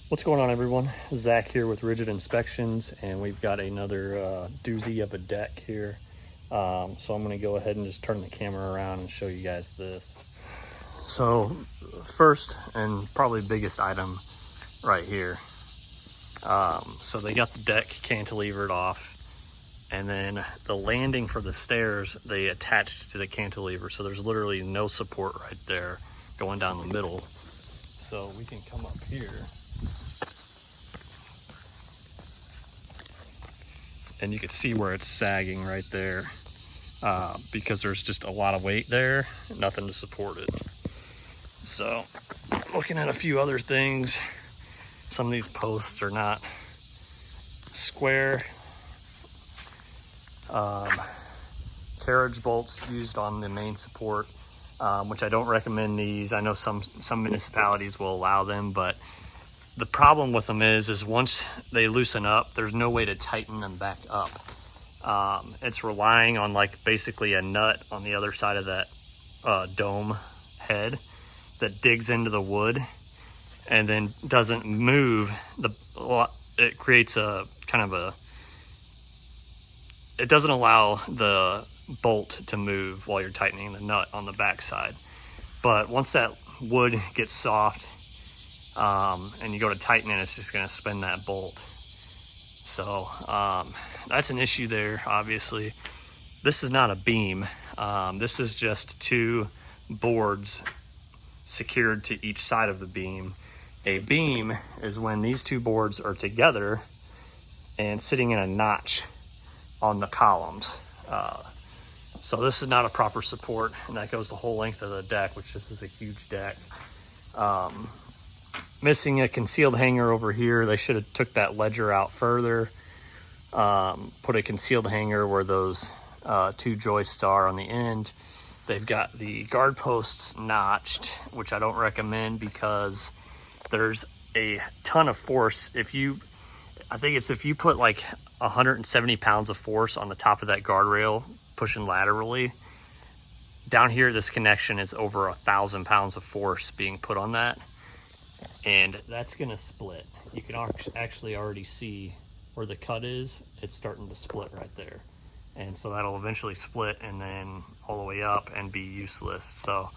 What's going on, everyone? Zach here with Rigid Inspections, and we've got another doozy of a deck here. So I'm going to go ahead and just turn the camera around and show you guys this. So first and probably biggest item right here. So they got the deck cantilevered off, and then the landing for the stairs they attached to the cantilever. So there's literally no support right there going down the middle. So we can come up here. And you can see where it's sagging right there because there's just a lot of weight there, nothing to support it. So looking at a few other things, some of these posts are not square. Carriage bolts used on the main support, which I don't recommend these. I know some municipalities will allow them, but the problem with them is once they loosen up, there's no way to tighten them back up. It's relying on like basically a nut on the other side of that dome head that digs into the wood and then doesn't move. It creates a kind of a, it doesn't allow the bolt to move while you're tightening the nut on the back side. But once that wood gets soft, and you go to tighten it, it's just going to spin that bolt. So that's an issue there, obviously. This is not a beam. This is just two boards secured to each side of the beam. A beam is when these two boards are together and sitting in a notch on the columns. So this is not a proper support, and that goes the whole length of the deck, which this is a huge deck. Missing a concealed hanger over here. They should have took that ledger out further. Put a concealed hanger where those two joists are on the end. They've got the guard posts notched, which I don't recommend because there's a ton of force. If you put like 170 pounds of force on the top of that guardrail pushing laterally, down here this connection is over 1,000 pounds of force being put on that. And that's gonna split. You can actually already see where the cut is. It's starting to split right there. And so that'll eventually split and then all the way up and be useless. So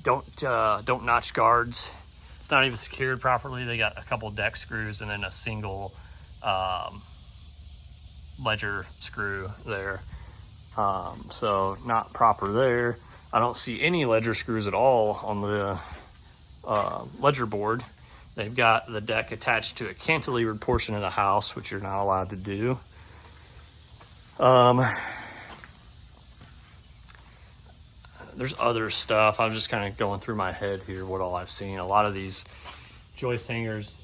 don't notch guards. It's not even secured properly. They got a couple deck screws and then a single ledger screw there. So not proper there. I don't see any ledger screws at all on the ledger board. They've got the deck attached to a cantilevered portion of the house, which you're not allowed to do. There's other stuff. I'm just kind of going through my head here what all I've seen. A lot of these joist hangers,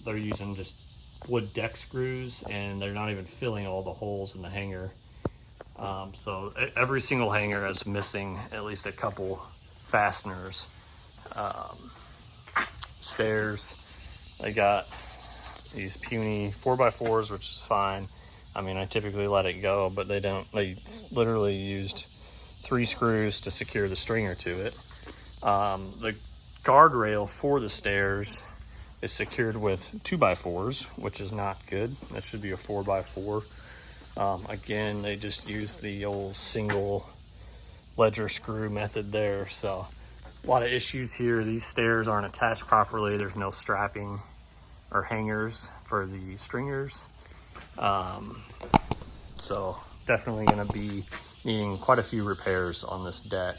they're using just wood deck screws and they're not even filling all the holes in the hanger. So every single hanger is missing at least a couple fasteners. Stairs, they got these puny 4x4s, which is fine. I mean, I typically let it go, but they literally used 3 screws to secure the stringer to it. The guardrail for the stairs is secured with 2x4s, which is not good. That should be a 4x4. Again, they just used the old single ledger screw method there. So a lot of issues here. These stairs aren't attached properly. There's no strapping or hangers for the stringers. So definitely going to be needing quite a few repairs on this deck.